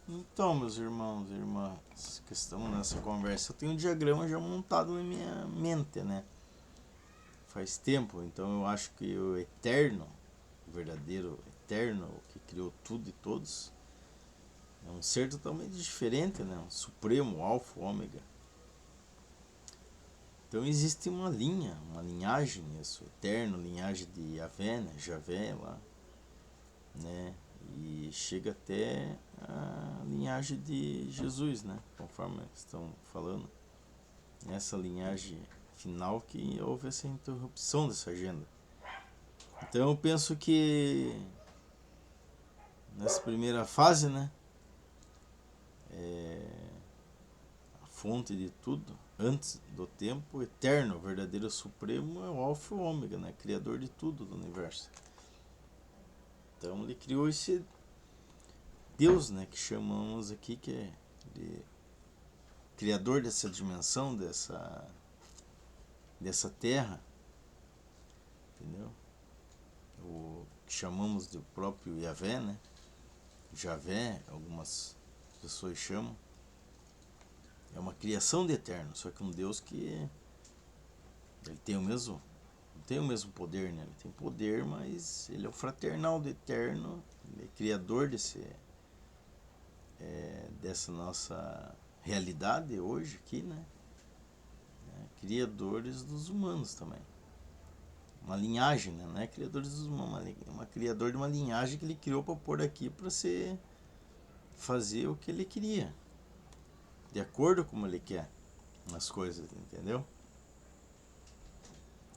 Então, meus irmãos e irmãs que estamos nessa conversa, eu tenho um diagrama já montado na minha mente, né? Faz tempo, então eu acho que o eterno, o verdadeiro eterno, o que criou tudo e todos, é um ser totalmente diferente, né? Um supremo, alfa, ômega. Então existe uma linha, uma linhagem, isso, eterno, linhagem de Yahvé, né? Javé lá, né? E chega até a linhagem de Jesus, né? Conforme estão falando. Nessa linhagem final que houve essa interrupção dessa agenda. Então eu penso que nessa primeira fase, né? A fonte de tudo, antes do tempo, eterno, o verdadeiro supremo é o Alfa e o Ômega, né? Criador de tudo do universo. Então ele criou esse Deus, né? Que chamamos aqui que é de criador dessa dimensão, dessa terra, entendeu? O que chamamos de próprio Yahvé, né? Javé, algumas pessoas chamam. É uma criação de eterno, só que um Deus que ele tem o mesmo, não tem o mesmo poder, né? Ele tem poder, mas ele é o fraternal do eterno, ele é criador dessa nossa realidade hoje aqui, né? Criadores dos humanos também. Uma linhagem, né? Não é criadores dos humanos, uma criador de uma linhagem que ele criou para pôr aqui para ser fazer o que ele queria, de acordo com como ele quer as coisas, entendeu?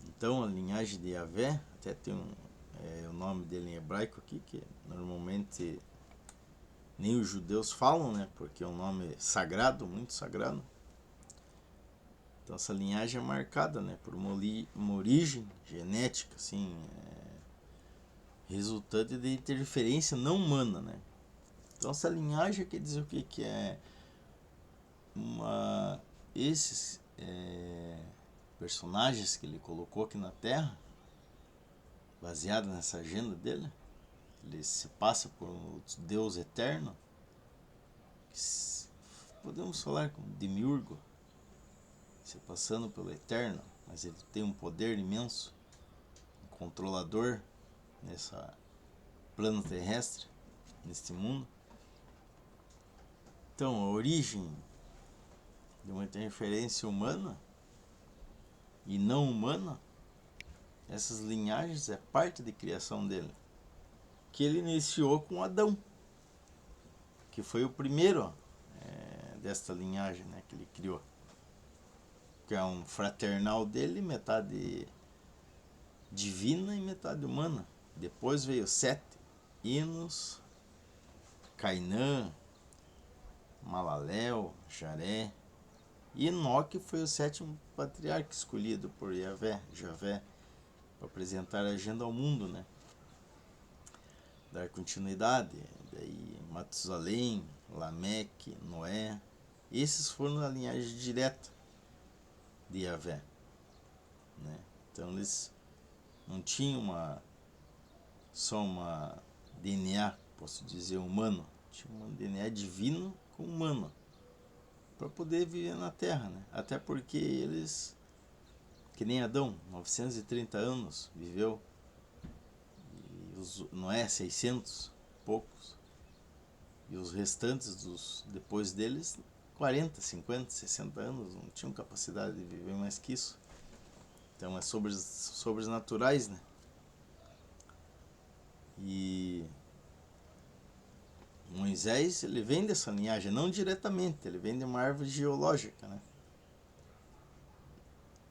Então a linhagem de Yahvé, até tem o nome dele em hebraico aqui, que normalmente nem os judeus falam, né? Porque é um nome sagrado, muito sagrado. Então essa linhagem é marcada, né? Por uma origem genética, assim, resultante de interferência não humana, né? Então essa linhagem quer dizer o que? Que é esses personagens que ele colocou aqui na Terra, baseado nessa agenda dele, ele se passa por um Deus eterno, podemos falar como demiurgo, se passando pelo eterno, mas ele tem um poder imenso, um controlador nessa plano terrestre, neste mundo. Então, a origem de uma interferência humana e não humana, essas linhagens é parte de criação dele, que ele iniciou com Adão, que foi o primeiro desta linhagem, né, que ele criou, que é um fraternal dele, metade divina e metade humana. Depois veio Sete, Enos, Cainã, Malaléu, Jaré. E Enoque foi o sétimo patriarca escolhido por Javé, para apresentar a agenda ao mundo, né? Dar continuidade. Daí Matusalém, Lameque, Noé. Esses foram a linhagem direta de Javé, né? Então eles não tinham só uma DNA, posso dizer, humano. Tinha um DNA divino com humano para poder viver na Terra, né? Até porque eles, que nem Adão, 930 anos viveu, e Noé 600 poucos, e os restantes depois deles 40, 50, 60 anos, não tinham capacidade de viver mais que isso. Então é sobrenaturais, né? E Moisés, ele vem dessa linhagem, não diretamente, ele vem de uma árvore geológica, né?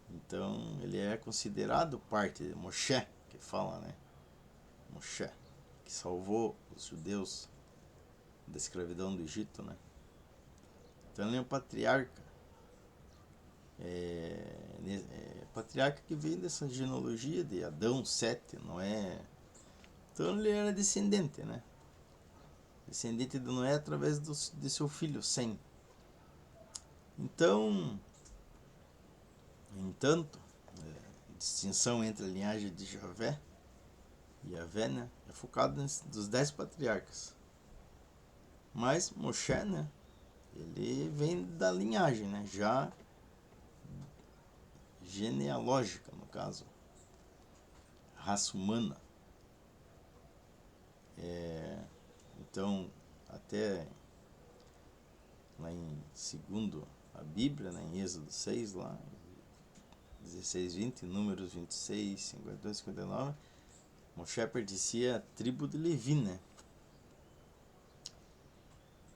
Então ele é considerado parte de Moshe, que fala, né? Moshe, que salvou os judeus da escravidão do Egito, né? Então ele é um patriarca, patriarca que vem dessa genealogia de Adão, Sete, Noé. Então ele era descendente, né? Descendente de Noé através de seu filho Sem. Então, no entanto, a distinção entre a linhagem de Javé, né, é focado nos 10 patriarcas. Mas Moshe, né, ele vem da linhagem, né, já genealógica, no caso, raça humana. Então, até lá em segundo a Bíblia, né, em Êxodo 6, lá, 16, 20, Números 26, 52, 59, Moshe pertencia à tribo de Levi, né?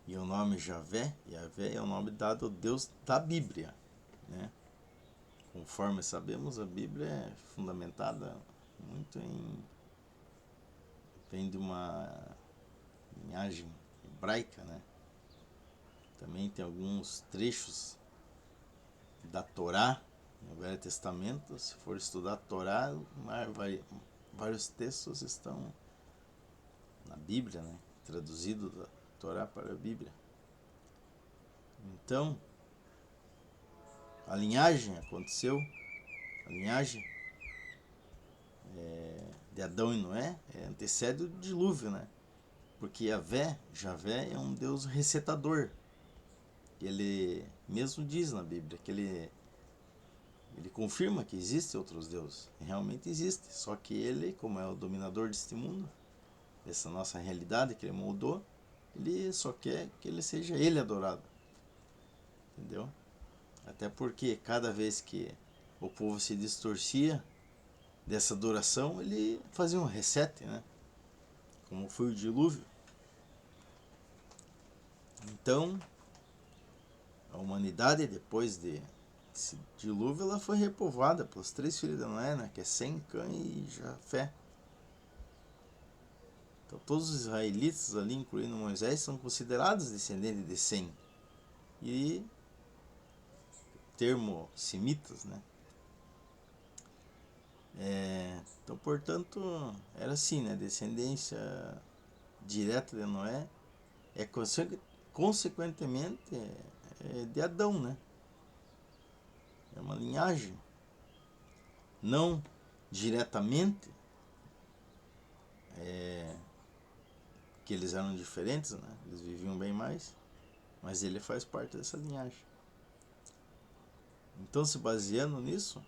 E o nome Javé é o nome dado ao Deus da Bíblia, né? Conforme sabemos, a Bíblia é fundamentada muito vem de uma linhagem hebraica, né? Também tem alguns trechos da Torá no Velho Testamento. Se for estudar a Torá, vários textos estão na Bíblia, né? Traduzido da Torá para a Bíblia. Então, a linhagem aconteceu, a linhagem de Adão e Noé antecede o dilúvio, né? Porque Javé é um Deus recetador. Ele mesmo diz na Bíblia que ele confirma que existem outros deuses. E realmente existe. Só que ele, como é o dominador deste mundo, dessa nossa realidade que ele moldou, ele só quer que ele seja ele adorado. Entendeu? Até porque cada vez que o povo se distorcia dessa adoração, ele fazia um reset, né? Como foi o dilúvio. Então, a humanidade, depois desse dilúvio, ela foi repovoada pelos 3 filhos de Noé, né? Que é Sem, Cã e Jafé. Então, todos os israelitas ali, incluindo Moisés, são considerados descendentes de Sem. E termo semitas, né? Então, portanto, era assim, né? Descendência direta de Noé é consequentemente de Adão, né? É uma linhagem. Não diretamente, que eles eram diferentes, né? Eles viviam bem mais, mas ele faz parte dessa linhagem. Então, se baseando nisso,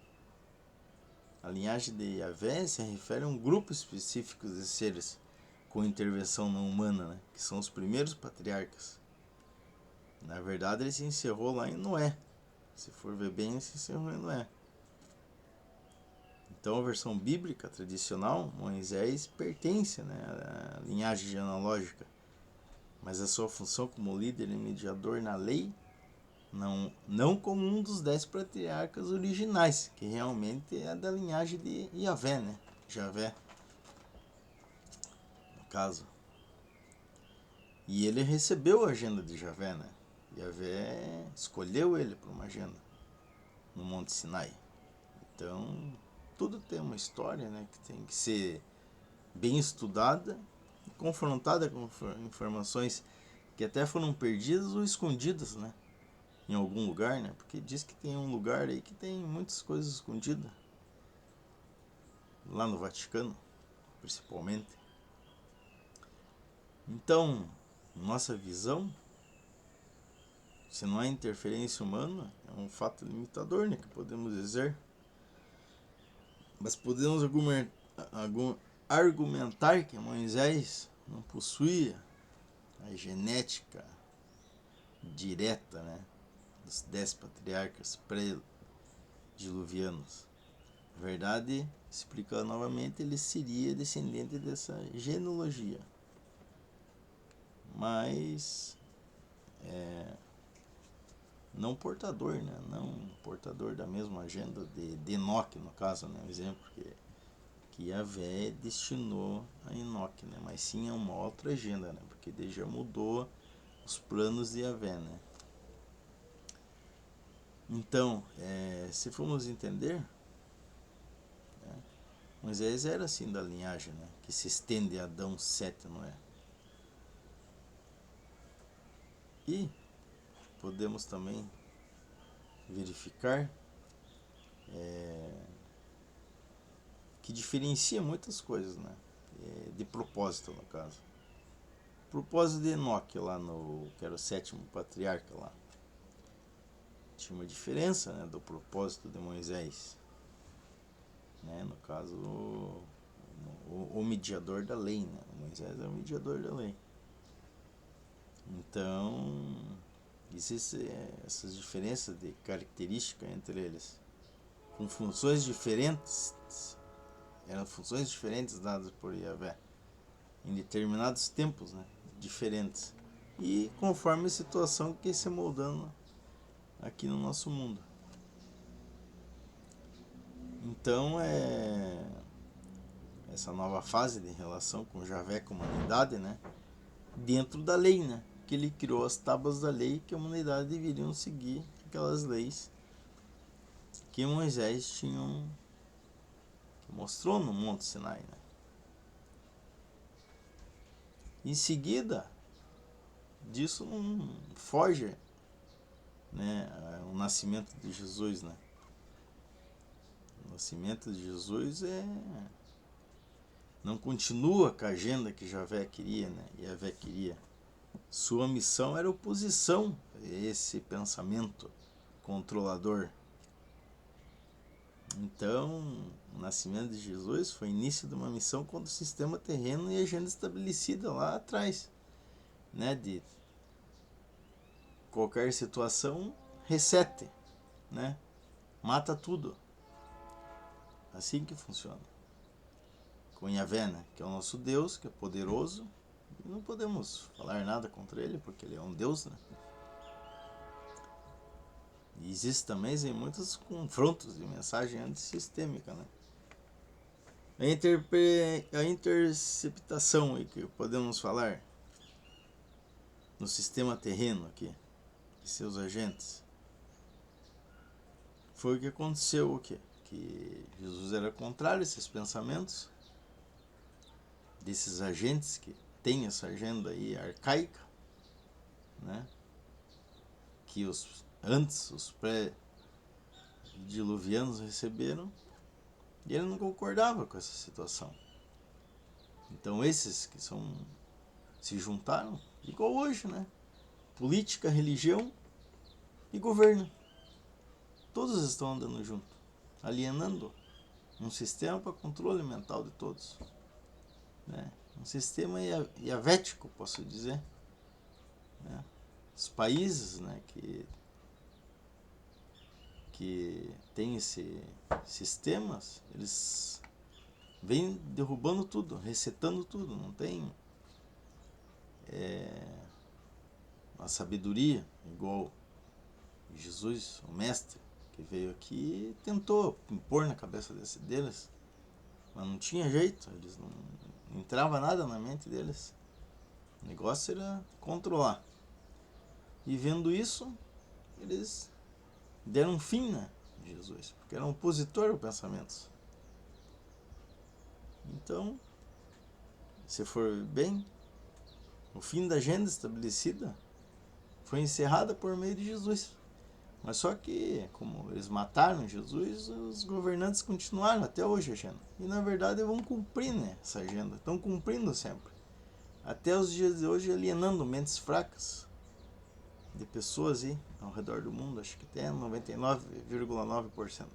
a linhagem de Yahvé se refere a um grupo específico de seres com intervenção não humana, né? Que são os primeiros patriarcas. Na verdade, ele se encerrou lá em Noé. Se for ver bem, ele se encerrou em Noé. Então, a versão bíblica tradicional, Moisés pertence, né, à linhagem genealógica, mas a sua função como líder e mediador na lei não como um dos 10 patriarcas originais, que realmente é da linhagem de Yahvé, né? Javé, no caso. E ele recebeu a agenda de Javé, né? Yahvé escolheu ele para uma agenda no Monte Sinai. Então, tudo tem uma história, né, que tem que ser bem estudada e confrontada com informações que até foram perdidas ou escondidas, né, em algum lugar, né? Porque diz que tem um lugar aí que tem muitas coisas escondidas, lá no Vaticano, principalmente. Então, nossa visão, se não há interferência humana, é um fato limitador, né, que podemos dizer. Mas podemos argumentar que Moisés não possuía a genética direta, né, dos 10 patriarcas pré-diluvianos. Na verdade, explicando novamente, ele seria descendente dessa genealogia. Mas não portador, né? Não portador da mesma agenda de Enoque, no caso, né? Um exemplo que Yahvé destinou a Enoque, né? Mas sim a uma outra agenda, né? Porque ele já mudou os planos de Yahvé, né? Então, se formos entender, né, Moisés era assim da linhagem, né? Que se estende a Adão 7, não é? E podemos também verificar que diferencia muitas coisas, né? De propósito, no caso. propósito de Enoque lá que era o 7º patriarca lá, tinha uma diferença, né, do propósito de Moisés, né, no caso o mediador da lei, né? Moisés é o mediador da lei. Então existem essas diferenças de característica entre eles, com funções diferentes, eram funções diferentes dadas por Yahvé em determinados tempos, né, diferentes, e conforme a situação que se moldando aqui no nosso mundo. Então essa nova fase de relação com Yahvé, com a humanidade, né, dentro da lei, né, que ele criou as tábuas da lei que a humanidade deveriam seguir, aquelas leis que Moisés que mostrou no Monte Sinai, né. Em seguida disso não foge, né, o nascimento de Jesus, né. O nascimento de Jesus não continua com a agenda que Yahvé queria, né? Yahvé queria. Sua missão era oposição a esse pensamento controlador. Então, o nascimento de Jesus foi início de uma missão contra o sistema terreno e a agenda estabelecida lá atrás, né? De qualquer situação, resete, né? Mata tudo. Assim que funciona. Com Yahvé, né? Que é o nosso Deus, que é poderoso. E não podemos falar nada contra ele, porque ele é um Deus, né? E existe também muitos confrontos de mensagem antissistêmica, né? A interceptação aí que podemos falar no sistema terreno aqui, de seus agentes, foi o que aconteceu, o quê? Que Jesus era contrário a esses pensamentos desses agentes que tem essa agenda aí arcaica, né? Que os pré-diluvianos receberam, e ele não concordava com essa situação. Então esses que se juntaram, igual hoje, né? Política, religião e governo. Todos estão andando junto, alienando um sistema para controle mental de todos, né? Um sistema iavético, posso dizer, né? Os países, né, que tem esses sistemas, eles vêm derrubando tudo, resetando tudo, não tem a sabedoria igual Jesus, o mestre, que veio aqui e tentou impor na cabeça deles, mas não tinha jeito, eles não entrava nada na mente deles. O negócio era controlar. E vendo isso, eles deram fim, né, a Jesus, porque era um opositor ao pensamento. Então, se for bem, o fim da agenda estabelecida foi encerrada por meio de Jesus. Mas só que, como eles mataram Jesus, os governantes continuaram até hoje a agenda. E na verdade vão cumprir, né, essa agenda. Estão cumprindo sempre. Até os dias de hoje alienando mentes fracas de pessoas aí ao redor do mundo. Acho que até 99,9%.